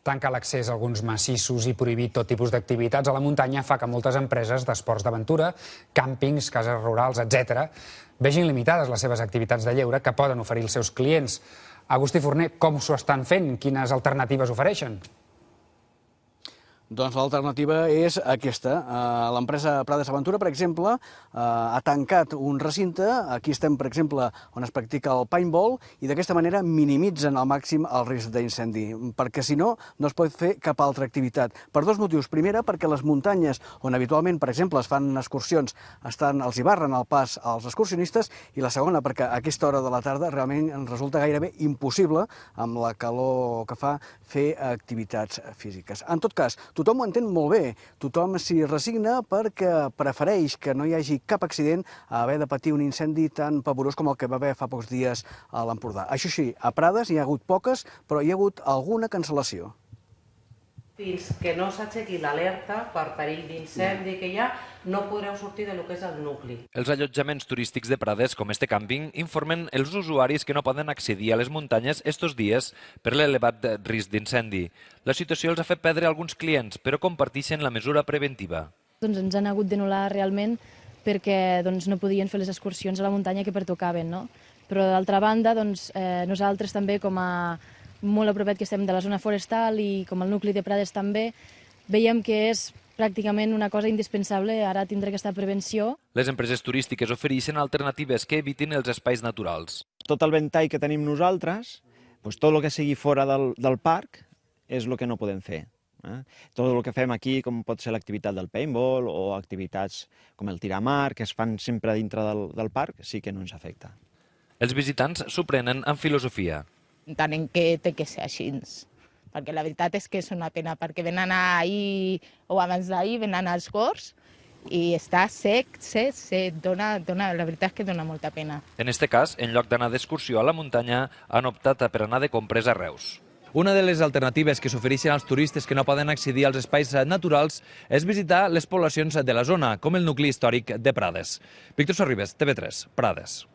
Tancar l'accés a alguns massissos i prohibir tot tipus d'activitats a la muntanya fa que moltes empreses d'esports d'aventura, càmpings, cases rurals, etc., vegin limitades les seves activitats de lleure que poden oferir els seus clients. Agustí Forner, com s'ho estan fent? Quines alternatives ofereixen? Doncs l'alternativa és aquesta. L'empresa Prades Aventura, per exemple, ha tancat un recinte. Aquí estem, per exemple, on es practica el paintball i d'aquesta manera minimitzen al màxim el risc d'incendi, perquè si no, no es pot fer cap altra activitat. Per dos motius. Primera, perquè les muntanyes on habitualment, per exemple, es fan excursions, els hi barren el pas als excursionistes, i la segona, perquè a aquesta hora de la tarda realment ens resulta gairebé impossible, amb la calor que fa, fer activitats físiques. En tot cas, tothom ho entén molt bé, tothom s'hi resigna perquè prefereix que no hi hagi cap accident a haver de patir un incendi tan pavorós com el que va haver fa pocs dies a l'Empordà. Això sí, a Prades hi ha hagut poques, però hi ha hagut alguna cancel·lació. Fins que no s'aixequi l'alerta per perill d'incendi que hi ha, no podreu sortir del que és el nucli. Els allotjaments turístics de Prades, com este càmping, informen els usuaris que no poden accedir a les muntanyes estos dies per l'elevat risc d'incendi. La situació els ha fet perdre alguns clients, però comparteixen la mesura preventiva. Ens han hagut d'anul·lar realment perquè no podien fer les excursions a la muntanya que pertocaven, no? Però d'altra banda, nosaltres també, com a molt a propet que estem de la zona forestal i com el nucli de Prades també, veiem que és pràcticament una cosa indispensable ara tindre aquesta prevenció. Les empreses turístiques ofereixen alternatives que evitin els espais naturals. Tot el ventall que tenim nosaltres, tot el que sigui fora del parc, és el que no podem fer. Tot el que fem aquí, com pot ser l'activitat del paintball o activitats com el tiramar, que es fan sempre dintre del parc, sí que no ens afecta. Els visitants s'ho prenen amb filosofia. Entenem que té que ser així, perquè la veritat és que és una pena, perquè venen ahir o abans d'ahir, venen als Corts i està sec, la veritat és que dona molta pena. En este cas, en lloc d'anar d'excursió a la muntanya, han optat per anar de compres a Reus. Una de les alternatives que s'ofereixen als turistes que no poden accedir als espais naturals és visitar les poblacions de la zona, com el nucli històric de Prades. Víctor Sorribes, TV3, Prades.